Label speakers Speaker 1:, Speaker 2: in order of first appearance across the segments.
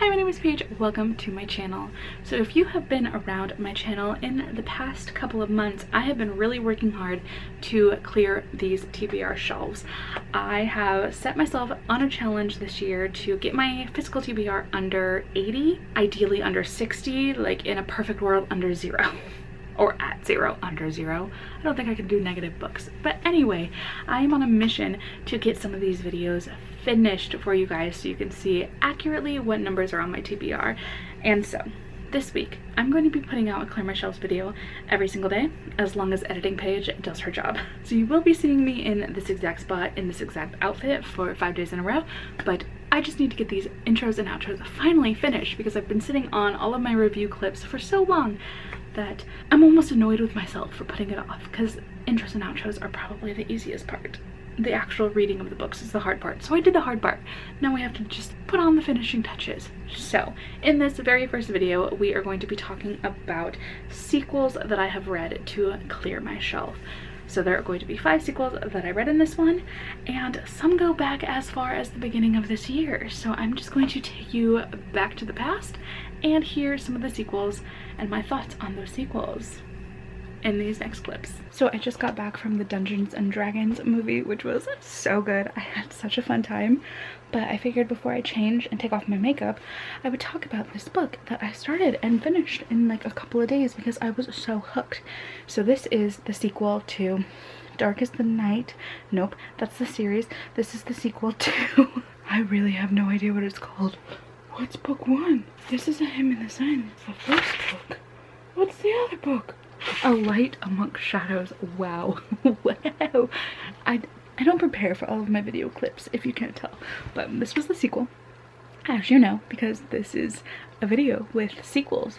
Speaker 1: Hi, my name is Paige. Welcome to my channel. So if you have been around my channel in the past couple of months, I have been really working hard to clear these TBR shelves. I have set myself on a challenge this year to get my physical TBR under 80, ideally under 60, like in a perfect world under 0. Or at 0, under 0. I don't think I can do negative books. But anyway, I am on a mission to get some of these videos finished for you guys so you can see accurately what numbers are on my TBR. And so, this week, I'm going to be putting out a Clear My Shelves video every single day, as long as editing Paige does her job. So you will be seeing me in this exact spot, in this exact outfit for 5 days in a row, but I just need to get these intros and outros finally finished because I've been sitting on all of my review clips for so long that I'm almost annoyed with myself for putting it off, because intros and outros are probably the easiest part. The actual reading of the books is the hard part. So I did the hard part. Now we have to just put on the finishing touches. So in this very first video, we are going to be talking about sequels that I have read to clear my shelf. So there are going to be 5 sequels that I read in this one, and some go back as far as the beginning of this year. So I'm just going to take you back to the past and hear some of the sequels and my thoughts on those sequels in these next clips. So I just got back from the Dungeons and Dragons movie, which was so good. I had such a fun time, but I figured before I change and take off my makeup, I would talk about this book that I started and finished in like a couple of days because I was so hooked. So this is the sequel to Dark is the Night. Nope, that's the series. This is the sequel to I really have no idea what it's called. What's book 1? This is A Hymn in the Sun. The first book. What's the other book? A Light Amongst Shadows. Wow. Wow. I don't prepare for all of my video clips, if you can't tell. But this was the sequel, as you know, because this is a video with sequels.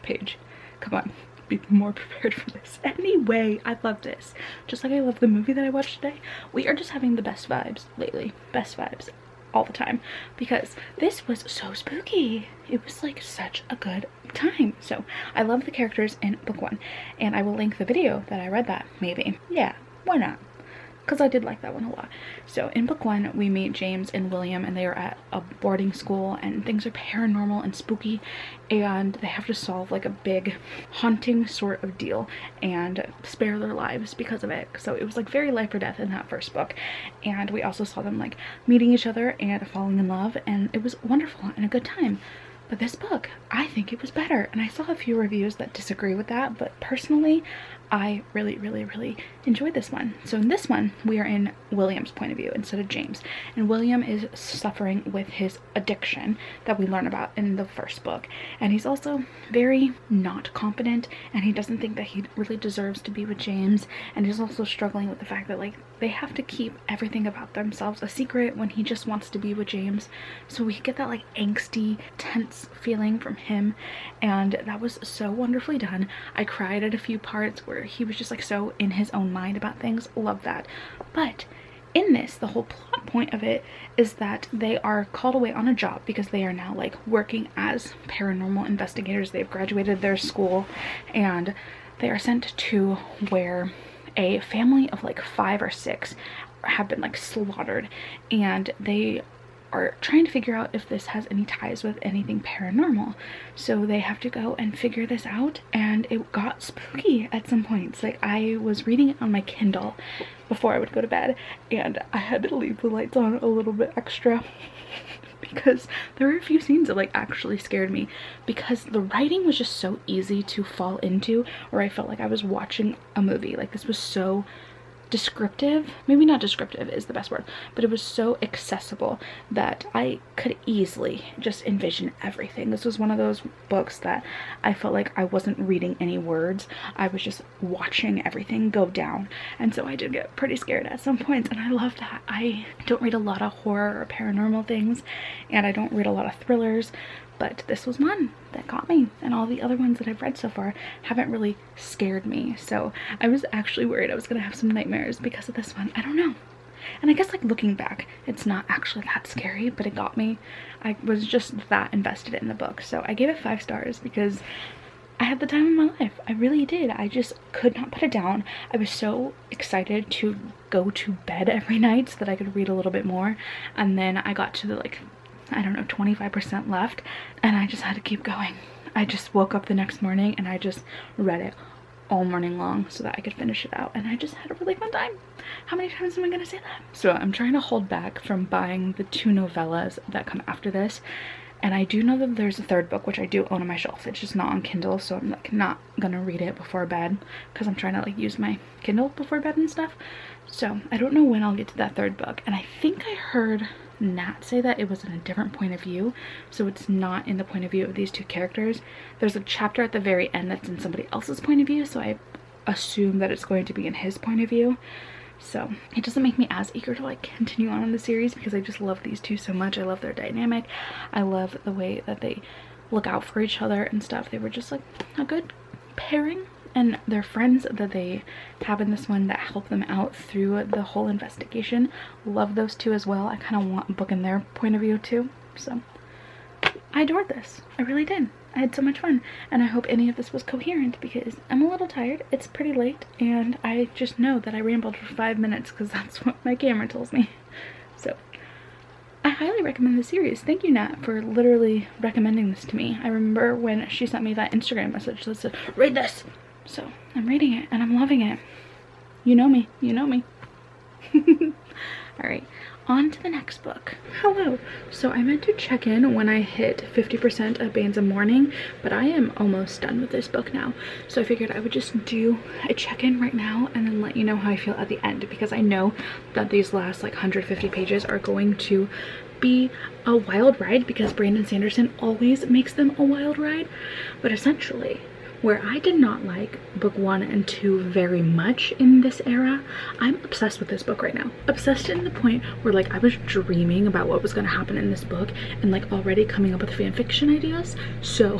Speaker 1: Paige, come on. Be more prepared for this. Anyway, I love this. Just like I love the movie that I watched today. We are just having the best vibes lately. Best vibes all the time, because this was so spooky. It was like such a good time. So I love the characters in book 1, and I will link the video that I read that, maybe. Yeah, why not? Because I did like that one a lot. So in book 1, we meet James and William, and they are at a boarding school, and things are paranormal and spooky, and they have to solve like a big haunting sort of deal and spare their lives because of it. So it was like very life or death in that first book, and we also saw them like meeting each other and falling in love, and it was wonderful and a good time. But this book, I think it was better, and I saw a few reviews that disagree with that, but personally, I really enjoyed this one. So in this one, we are in William's point of view instead of James, and William is suffering with his addiction that we learn about in the first book, and he's also very not confident, and he doesn't think that he really deserves to be with James, and he's also struggling with the fact that like they have to keep everything about themselves a secret when he just wants to be with James. So we get that like angsty, tense feeling from him, and that was so wonderfully done. I cried at a few parts where he was just like so in his own mind about things. Love that. But in this, the whole plot point of it is that they are called away on a job because they are now like working as paranormal investigators. They've graduated their school, and they are sent to where a family of like 5 or 6 have been like slaughtered, and they are trying to figure out if this has any ties with anything paranormal. So they have to go and figure this out, and it got spooky at some points. Like I was reading it on my Kindle before I would go to bed, and I had to leave the lights on a little bit extra because there were a few scenes that like actually scared me, because the writing was just so easy to fall into, or I felt like I was watching a movie. Like this was so descriptive, maybe not descriptive is the best word, but it was so accessible that I could easily just envision everything. This was one of those books that I felt like I wasn't reading any words, I was just watching everything go down, and so I did get pretty scared at some points, and I love that. I don't read a lot of horror or paranormal things, and I don't read a lot of thrillers, but this was one that got me, and all the other ones that I've read so far haven't really scared me. So I was actually worried I was gonna have some nightmares because of this one. I don't know. And I guess like looking back, it's not actually that scary, but it got me. I was just that invested in the book. So I gave it 5 stars because I had the time of my life. I really did. I just could not put it down. I was so excited to go to bed every night so that I could read a little bit more. And then I got to the like I don't know, 25% left, and I just had to keep going. I just woke up the next morning and I just read it all morning long so that I could finish it out, and I just had a really fun time. How many times am I gonna say that? So I'm trying to hold back from buying the 2 novellas that come after this, and I do know that there's a 3rd book which I do own on my shelf. It's just not on Kindle, so I'm like not gonna read it before bed because I'm trying to like use my Kindle before bed and stuff. So I don't know when I'll get to that 3rd book, and I think I heard Nat say that it was in a different point of view, so it's not in the point of view of these 2 characters. There's a chapter at the very end that's in somebody else's point of view, so I assume that it's going to be in his point of view. So it doesn't make me as eager to like continue on in the series because I just love these 2 so much. I love their dynamic. I love the way that they look out for each other and stuff. They were just like a good pairing, and their friends that they have in this one that help them out through the whole investigation, love those 2 as well. I kind of want a book in their point of view too. So I adored this. I really did. I had so much fun, and I hope any of this was coherent because I'm a little tired. It's pretty late, and I just know that I rambled for 5 minutes because that's what my camera tells me. So I highly recommend the series. Thank you, Nat, for literally recommending this to me. I remember when she sent me that Instagram message that said, read this. So I'm reading it and I'm loving it. You know me, you know me. All right, on to the next book. Hello. So I meant to check in when I hit 50% of Bands of Mourning, but I am almost done with this book now. So I figured I would just do a check-in right now and then let you know how I feel at the end, because I know that these last like 150 pages are going to be a wild ride because Brandon Sanderson always makes them a wild ride. But essentially, where I did not like book 1 and 2 very much in this era, I'm obsessed with this book right now. Obsessed in the point where like I was dreaming about what was going to happen in this book and like already coming up with fan fiction ideas. So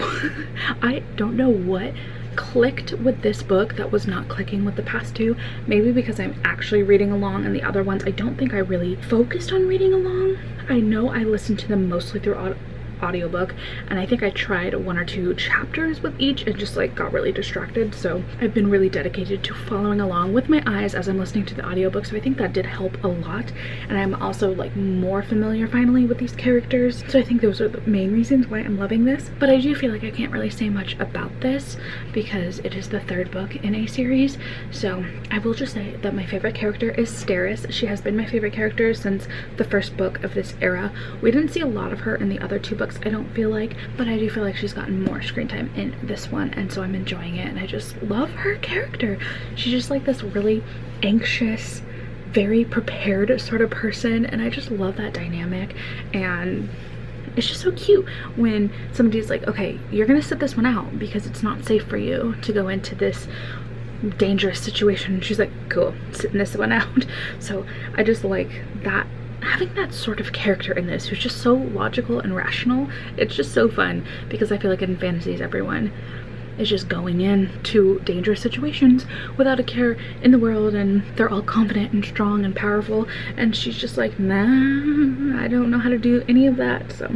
Speaker 1: I don't know what clicked with this book that was not clicking with the past 2. Maybe because I'm actually reading along, and the other ones I don't think I really focused on reading along. I know I listened to them mostly through audiobook, and I think I tried 1 or 2 chapters with each and just like got really distracted. So I've been really dedicated to following along with my eyes as I'm listening to the audiobook, so I think that did help a lot. And I'm also like more familiar finally with these characters, so I think those are the main reasons why I'm loving this. But I do feel like I can't really say much about this because it is the 3rd book in a series. So I will just say that my favorite character is Steris. She has been my favorite character since the 1st book of this era. We didn't see a lot of her in the other 2 books, I don't feel like, but I do feel like she's gotten more screen time in this one, and so I'm enjoying it, and I just love her character. She's just like this really anxious, very prepared sort of person, and I just love that dynamic. And it's just so cute when somebody's like, okay, you're gonna sit this one out because it's not safe for you to go into this dangerous situation, and she's like, cool, sitting this one out. So I just like that, having that sort of character in this who's just so logical and rational. It's just so fun because I feel like in fantasies everyone is just going into dangerous situations without a care in the world, and they're all confident and strong and powerful, and she's just like, nah, I don't know how to do any of that. So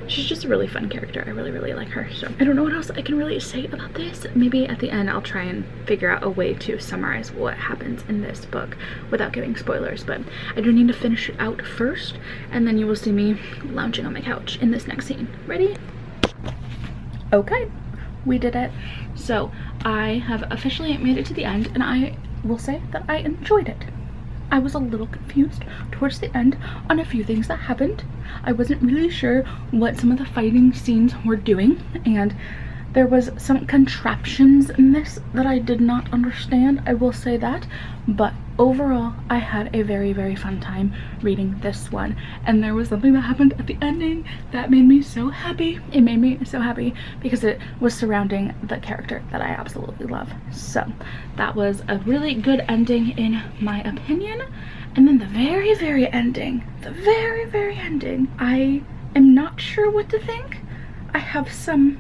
Speaker 1: she's just a really fun character. I really like her. So I don't know what else I can really say about this. Maybe at the end I'll try and figure out a way to summarize what happens in this book without giving spoilers, but I do need to finish it out first, and then you will see me lounging on my couch in this next scene. Ready? Okay, we did it. So I have officially made it to the end, and I will say that I enjoyed it. I was a little confused towards the end on a few things that happened. I wasn't really sure what some of the fighting scenes were doing, and there was some contraptions in this that I did not understand, I will say that. But overall, I had a very fun time reading this one, and there was something that happened at the ending that made me so happy. It made me so happy because it was surrounding the character that I absolutely love. So that was a really good ending in my opinion. And then the very ending, I am not sure what to think. I have some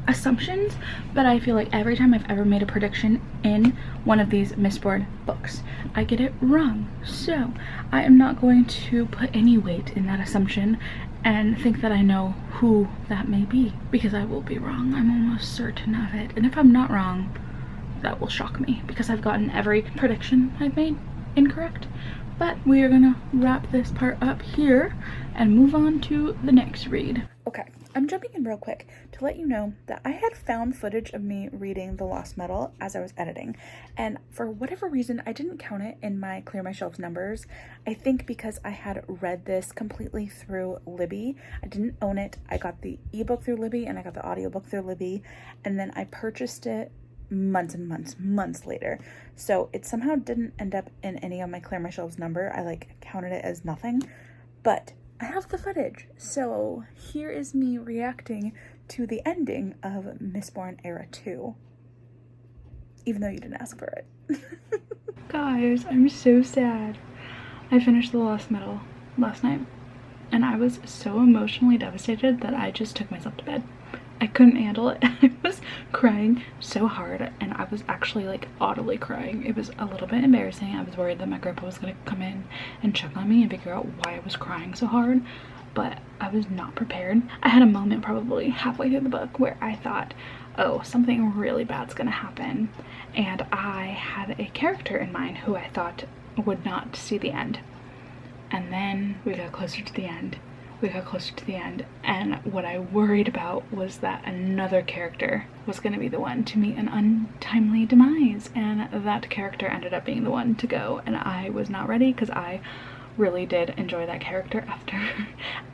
Speaker 1: assumptions, but I feel like every time I've ever made a prediction in one of these Mistborn books, I get it wrong. So I am not going to put any weight in that assumption and think that I know who that may be, because I will be wrong. I'm almost certain of it. And if I'm not wrong, that will shock me, because I've gotten every prediction I've made incorrect. But we are gonna wrap this part up here and move on to the next read. Okay, I'm jumping in real quick to let you know that I had found footage of me reading The Lost Metal as I was editing, and for whatever reason I didn't count it in my Clear My Shelves numbers. I think because I had read this completely through Libby. I didn't own it. I got the ebook through Libby and I got the audiobook through Libby, and then I purchased it months and months later, so it somehow didn't end up in any of my Clear My Shelves number. I like counted it as nothing, but I have the footage, so here is me reacting to the ending of Mistborn Era 2, even though you didn't ask for it. Guys, I'm so sad. I finished The Lost Metal last night, and I was so emotionally devastated that I just took myself to bed. I couldn't handle it. I was crying so hard, and I was actually like audibly crying. It was a little bit embarrassing. I was worried that my grandpa was gonna come in and check on me and figure out why I was crying so hard, but I was not prepared. I had a moment probably halfway through the book where I thought, oh, something really bad's gonna happen, and I had a character in mind who I thought would not see the end. And then we got closer to the end. And what I worried about was that another character was going to be the one to meet an untimely demise, and that character ended up being the one to go, and I was not ready because I really did enjoy that character after.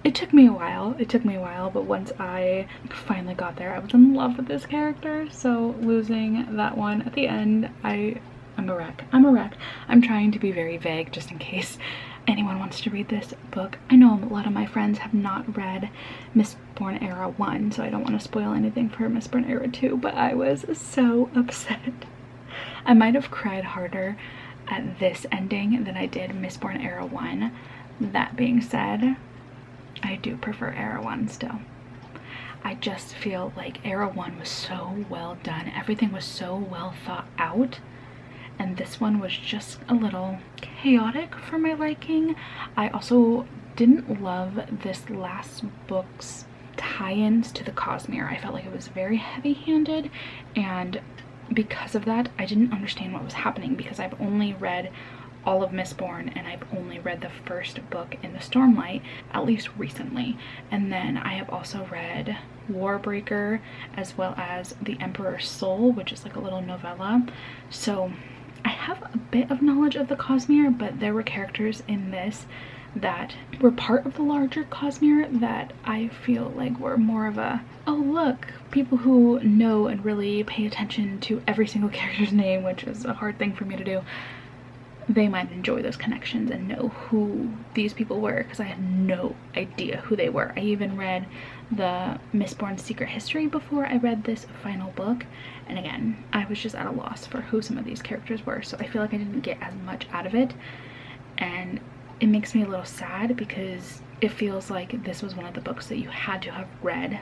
Speaker 1: It took me a while, but once I finally got there, I was in love with this character, so losing that one at the end, I'm a wreck. I'm trying to be very vague just in case anyone wants to read this book. I know a lot of my friends have not read Mistborn Era 1, so I don't want to spoil anything for Mistborn Era 2, but I was so upset. I might have cried harder at this ending than I did Mistborn Era 1. That being said, I do prefer Era 1 still. I just feel like Era 1 was so well done. Everything was so well thought out. And this one was just a little chaotic for my liking. I also didn't love this last book's tie-ins to the Cosmere. I felt like it was very heavy-handed, and because of that, I didn't understand what was happening because I've only read all of Mistborn and I've only read the first book in the Stormlight, at least recently. And then I have also read Warbreaker as well as The Emperor's Soul, which is like a little novella. So I have a bit of knowledge of the Cosmere, but there were characters in this that were part of the larger Cosmere that I feel like were more of a, oh look, people who know and really pay attention to every single character's name, which is a hard thing for me to do. They might enjoy those connections and know who these people were, because I had no idea who they were. I even read the Mistborn Secret History before I read this final book, and again, I was just at a loss for who some of these characters were, so I feel like I didn't get as much out of it, and it makes me a little sad because it feels like this was one of the books that you had to have read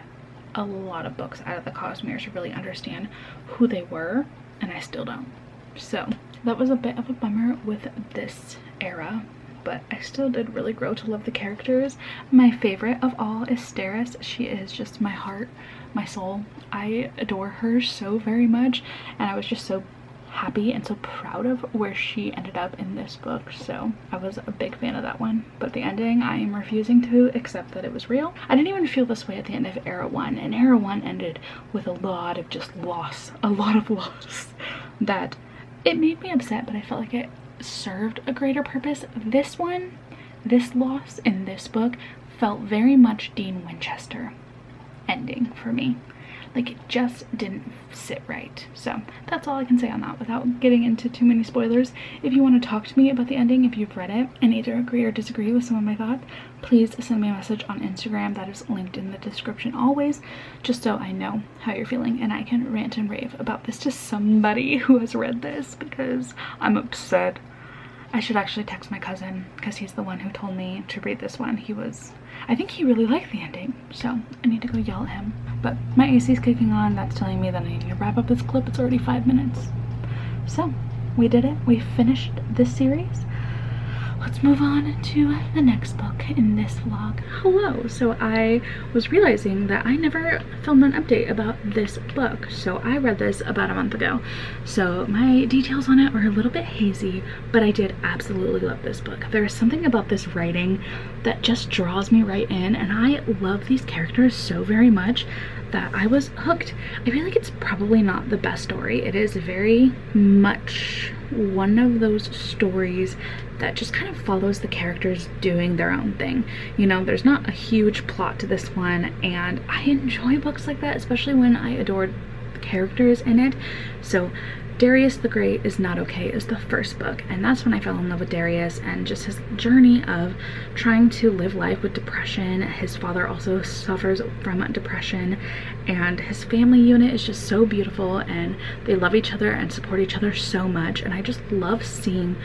Speaker 1: a lot of books out of the Cosmere to really understand who they were, and I still don't. So that was a bit of a bummer with this era, but I still did really grow to love the characters. My favorite of all is Steris. She is just my heart, my soul. I adore her so very much, and I was just so happy and so proud of where she ended up in this book, so I was a big fan of that one. But the ending, I am refusing to accept that it was real. I didn't even feel this way at the end of Era 1, and Era 1 ended with a lot of just loss, a lot of loss, that it made me upset, but I felt like it served a greater purpose. This one, this loss in this book felt very much Dean Winchester ending for me. Like, it just didn't sit right. So that's all I can say on that without getting into too many spoilers. If you want to talk to me about the ending, if you've read it and either agree or disagree with some of my thoughts, please send me a message on Instagram. That is linked in the description always, just so I know how you're feeling and I can rant and rave about this to somebody who has read this, because I'm upset. I should actually text my cousin because he's the one who told me to read this one. I think he really liked the ending, so I need to go yell at him. But my AC is kicking on. That's telling me that I need to wrap up this clip. It's already 5 minutes. So we did it. We finished this series. let's move on to the next book in this vlog. Hello, so I was realizing that I never filmed an update about this book. So I read this about a month ago, so my details on it are a little bit hazy, but I did absolutely love this book. There is something about this writing that just draws me right in, and I love these characters so very much that I was hooked. I feel like it's probably not the best story. It is very much one of those stories that just kind of follows the characters doing their own thing. You know, there's not a huge plot to this one, and I enjoy books like that, especially when I adored the characters in it. So Darius the Great is Not Okay is the first book, and that's when I fell in love with Darius and just his journey of trying to live life with depression. His father also suffers from depression, and his family unit is just so beautiful, and they love each other and support each other so much, and I just love seeing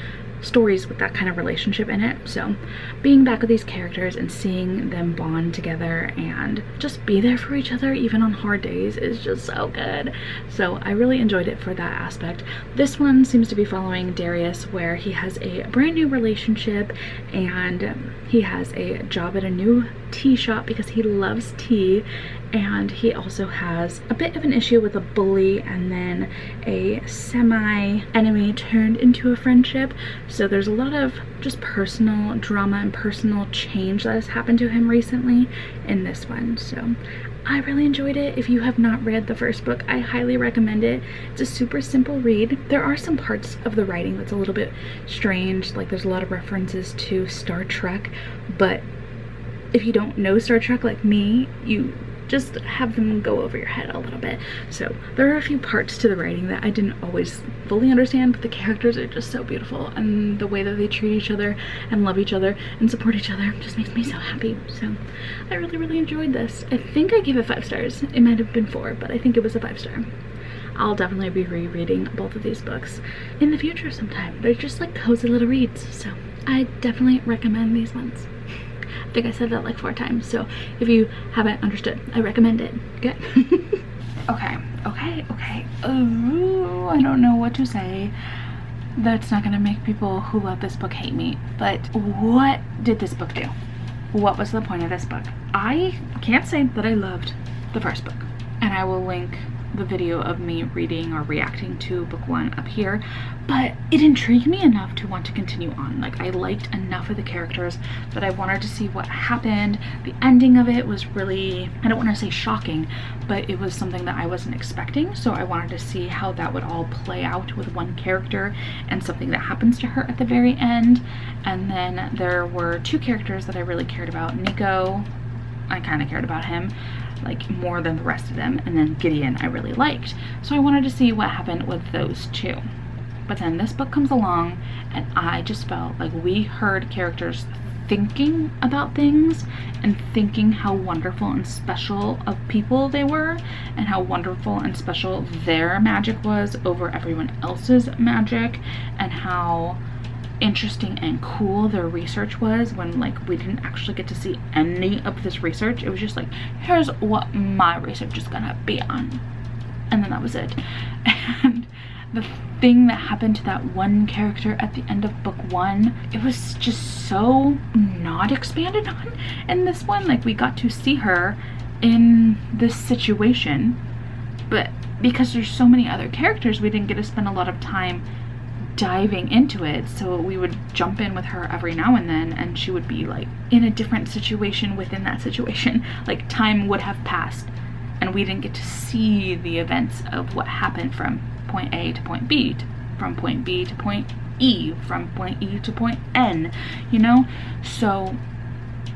Speaker 1: stories with that kind of relationship in it. So being back with these characters and seeing them bond together and just be there for each other even on hard days is just so good. So I really enjoyed it for that aspect. This one seems to be following Darius, where he has a brand new relationship and he has a job at a new tea shop because he loves tea, and he also has a bit of an issue with a bully and then a semi-enemy turned into a friendship. So there's a lot of just personal drama and personal change that has happened to him recently in this one. So I really enjoyed it. If you have not read the first book, I highly recommend it. It's a super simple read. There are some parts of the writing that's a little bit strange, like there's a lot of references to Star Trek, but if you don't know Star Trek like me, you just have them go over your head a little bit. So there are a few parts to the writing that I didn't always fully understand, but the characters are just so beautiful, and the way that they treat each other and love each other and support each other just makes me so happy. So I really enjoyed this. I think I gave it 5 stars. It might have been 4, but I think it was a 5-star. I'll definitely be rereading both of these books in the future sometime. They're just like cozy little reads, so I definitely recommend these ones. I think I said that like 4 times, so if you haven't understood, I recommend it. Okay. okay. Oh, I don't know what to say. That's not gonna make people who love this book hate me, but what did this book do? What was the point of this book? I can't say that I loved the first book, and I will link the video of me reading or reacting to book 1 up here, but it intrigued me enough to want to continue on. Like, I liked enough of the characters that I wanted to see what happened. The ending of it was really, I don't want to say shocking, but it was something that I wasn't expecting, so I wanted to see how that would all play out with one character and something that happens to her at the very end. And then there were 2 characters that I really cared about. Nico, I kind of cared about him like more than the rest of them, and then Gideon I really liked, so I wanted to see what happened with those 2. But then this book comes along, and I just felt like we heard characters thinking about things and thinking how wonderful and special of people they were, and how wonderful and special their magic was over everyone else's magic, and how interesting and cool their research was when like we didn't actually get to see any of this research. It was just like, here's what my research is gonna be on, and then that was it. And the thing that happened to that one character at the end of book 1, it was just so not expanded on in this one. Like, we got to see her in this situation, but because there's so many other characters, we didn't get to spend a lot of time diving into it. So we would jump in with her every now and then, and she would be like in a different situation within that situation. Like, time would have passed and we didn't get to see the events of what happened from point A to point B, from point B to point E, from point E to point N, you know? So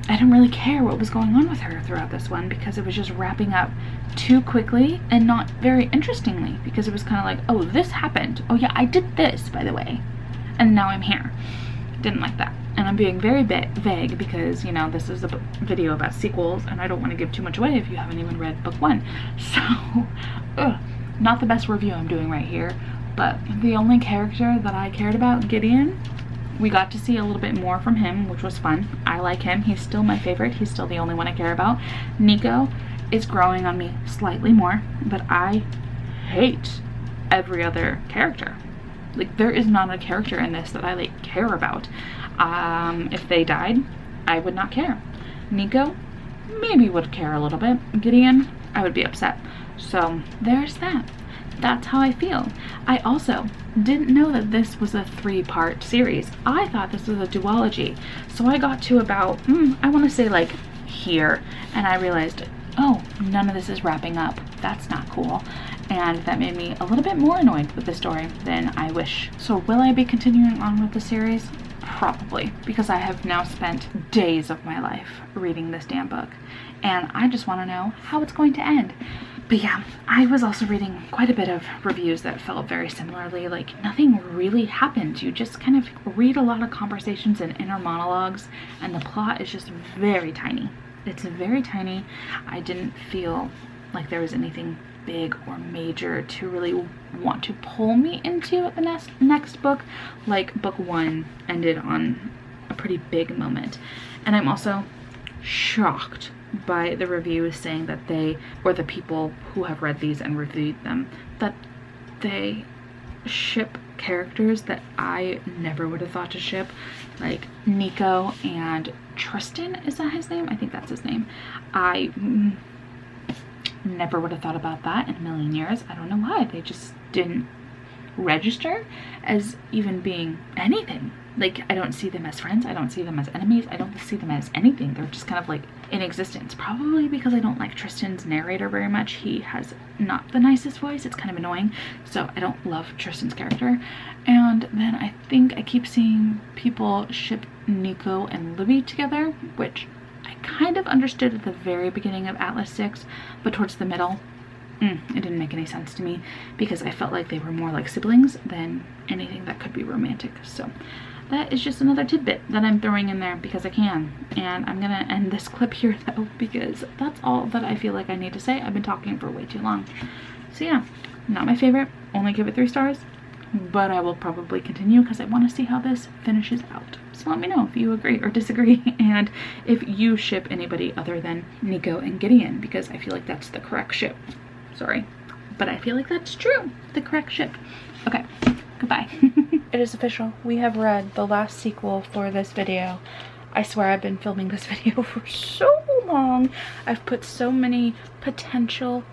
Speaker 1: I didn't really care what was going on with her throughout this one, because it was just wrapping up too quickly and not very interestingly, because it was kind of like, oh, this happened, oh yeah, I did this, by the way, and now I'm here. Didn't like that. And I'm being very vague because, you know, this is a video about sequels and I don't want to give too much away if you haven't even read book 1. So not the best review I'm doing right here, but the only character that I cared about, Gideon, we got to see a little bit more from him, which was fun. I like him. He's still my favorite. He's still the only one I care about. Nico is growing on me slightly more, but I hate every other character. Like, there is not a character in this that I like care about. If they died, I would not care. Nico, maybe would care a little bit. Gideon, I would be upset. So there's that. That's how I feel. I also didn't know that this was a 3-part series. I thought this was a duology. So I got to about, I want to say like here, and I realized, oh, none of this is wrapping up. That's not cool. And that made me a little bit more annoyed with the story than I wish. So will I be continuing on with the series? Probably, because I have now spent days of my life reading this damn book, and I just want to know how it's going to end. But yeah, I was also reading quite a bit of reviews that felt very similarly, like nothing really happened. You just kind of read a lot of conversations and inner monologues, and the plot is just very tiny. It's very tiny. I didn't feel like there was anything big or major to really want to pull me into the next book. Like book 1 ended on a pretty big moment, and I'm also shocked by the reviews saying that they, or the people who have read these and reviewed them, that they ship characters that I never would have thought to ship, like Nico and Tristan. Is that his name? I think that's his name. I never would have thought about that in a million years. I don't know why. They just didn't register as even being anything. Like, I don't see them as friends. I don't see them as enemies. I don't see them as anything. They're just kind of like in existence. Probably because I don't like Tristan's narrator very much. He has not the nicest voice. It's kind of annoying. So I don't love Tristan's character. And then I think I keep seeing people ship Nico and Libby together, which I kind of understood at the very beginning of Atlas 6, but towards the middle, it didn't make any sense to me, because I felt like they were more like siblings than anything that could be romantic. So that is just another tidbit that I'm throwing in there because I can. And I'm gonna end this clip here though, because that's all that I feel like I need to say. I've been talking for way too long. So yeah, not my favorite, only give it 3 stars, but I will probably continue because I want to see how this finishes out. So let me know if you agree or disagree, and if you ship anybody other than Nico and Gideon, because I feel like that's the correct ship. Sorry, but I feel like that's true, the correct ship. Okay, goodbye. It is official. We have read the last sequel for this video. I swear I've been filming this video for so long. I've put so many potential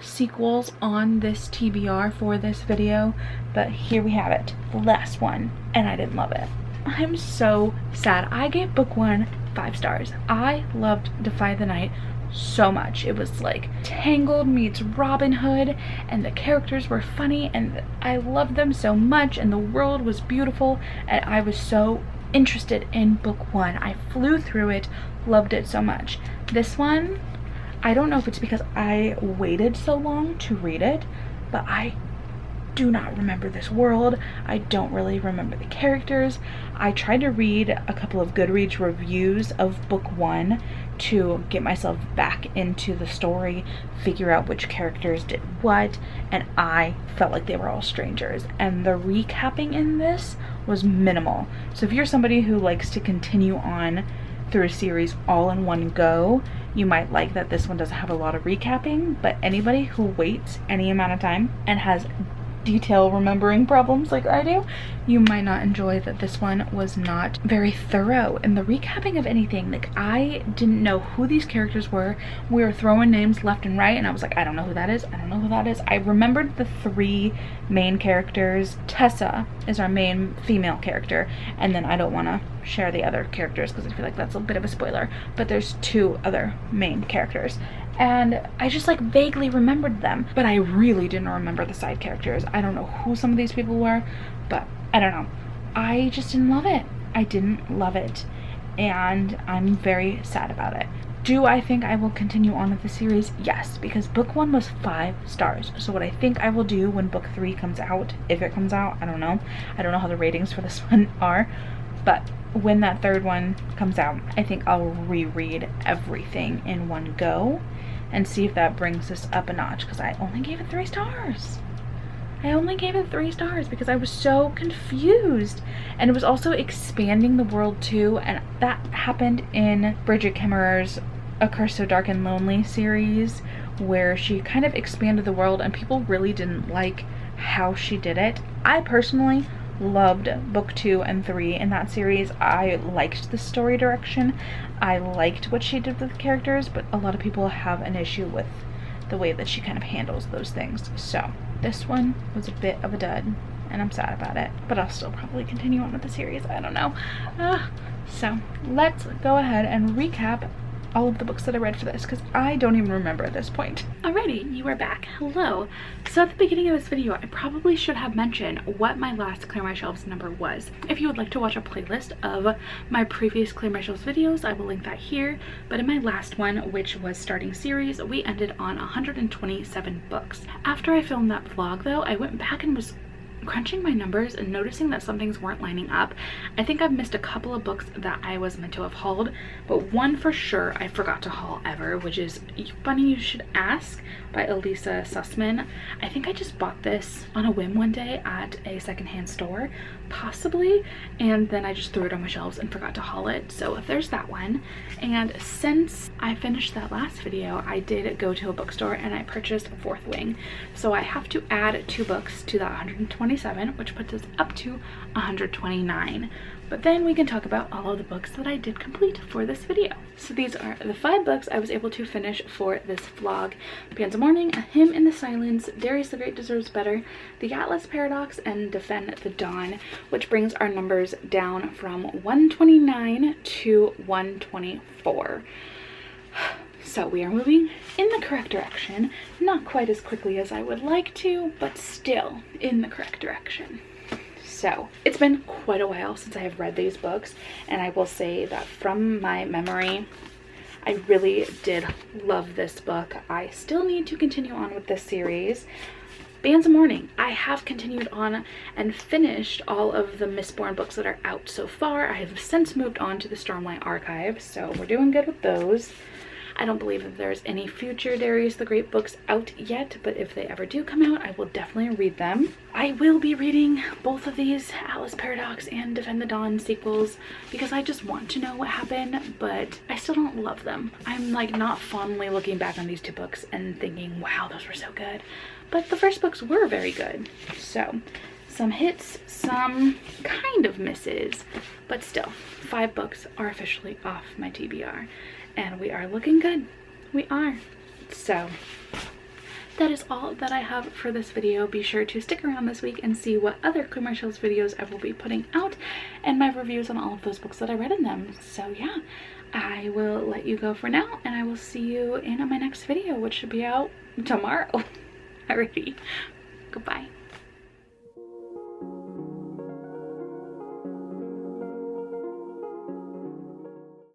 Speaker 1: sequels on this TBR for this video, but here we have it, the last one, and I didn't love it. I'm so sad. I gave book 1 5 stars. I loved Defy the Night so much. It was like Tangled meets Robin Hood, and the characters were funny, and I loved them so much, and the world was beautiful, and I was so interested in book 1. I flew through it, loved it so much. This one, I don't know if it's because I waited so long to read it, but I do not remember this world. I don't really remember the characters. I tried to read a couple of Goodreads reviews of book 1 to get myself back into the story, figure out which characters did what, and I felt like they were all strangers, and the recapping in this was minimal. So if you're somebody who likes to continue on through a series all in one go, you might like that this one doesn't have a lot of recapping, but anybody who waits any amount of time and has detail remembering problems like I do, you might not enjoy that this one was not very thorough in the recapping of anything. Like, I didn't know who these characters were. We were throwing names left and right, and I was like, I don't know who that is. I don't know who that is. I remembered the 3 main characters. Tessa is our main female character, and then I don't want to share the other characters because I feel like that's a bit of a spoiler, but there's 2 other main characters, and I just like vaguely remembered them, but I really didn't remember the side characters. I don't know who some of these people were, but I don't know. I just didn't love it. I didn't love it, and I'm very sad about it. Do I think I will continue on with the series? Yes, because book 1 was 5 stars. So what I think I will do when book 3 comes out, if it comes out, I don't know. I don't know how the ratings for this one are, but when that 3rd one comes out, I think I'll reread everything in one go and see if that brings this up a notch, because I only gave it 3 stars. I only gave it 3 stars because I was so confused, and it was also expanding the world too, and that happened in Bridget Kimmerer's A Curse So Dark and Lonely series, where she kind of expanded the world, and people really didn't like how she did it. I personally loved book 2 and 3 in that series. I liked the story direction. I liked what she did with the characters, but a lot of people have an issue with the way that she kind of handles those things. So this one was a bit of a dud, and I'm sad about it, but I'll still probably continue on with the series. I don't know. So let's go ahead and recap all of the books that I read for this, because I don't even remember at this point. Alrighty, you are back. Hello. So at the beginning of this video, I probably should have mentioned what my last Clear My Shelves number was. If you would like to watch a playlist of my previous Clear My Shelves videos, I will link that here. But in my last one, which was starting series, we ended on 127 books. After I filmed that vlog though, I went back and was crunching my numbers and noticing that some things weren't lining up. I think I've missed a couple of books that I was meant to have hauled, but one for sure I forgot to haul ever, which is Funny You Should Ask by Elisa Sussman. I think I just bought this on a whim one day at a secondhand store, possibly, and then I just threw it on my shelves and forgot to haul it. So there's that one. And since I finished that last video, I did go to a bookstore and I purchased Fourth Wing. So I have to add 2 books to that 127, which puts us up to 129. But then we can talk about all of the books that I did complete for this video. So these are the 5 books I was able to finish for this vlog. Bands of Morning, A Hymn in the Silence, Darius the Great Deserves Better, The Atlas Paradox, and Defend the Dawn, which brings our numbers down from 129 to 124. So we are moving in the correct direction. Not quite as quickly as I would like to, but still in the correct direction. So it's been quite a while since I have read these books, and I will say that from my memory, I really did love this book. I still need to continue on with this series. Bands of Morning, I have continued on and finished all of the Mistborn books that are out so far. I have since moved on to the Stormlight Archive, so we're doing good with those. I don't believe that there's any future Darius the Great books out yet, but if they ever do come out, I will definitely read them. I will be reading both of these Atlas Paradox and Defend the Dawn sequels because I just want to know what happened, but I still don't love them. I'm like not fondly looking back on these 2 books and thinking, wow, those were so good. But the first books were very good. So some hits, some kind of misses, but still 5 books are officially off my TBR. And we are looking good. We are. So that is all that I have for this video. Be sure to stick around this week and see what other Clear My Shelves videos I will be putting out and my reviews on all of those books that I read in them. So yeah, I will let you go for now, and I will see you in my next video, which should be out tomorrow. Alrighty, goodbye.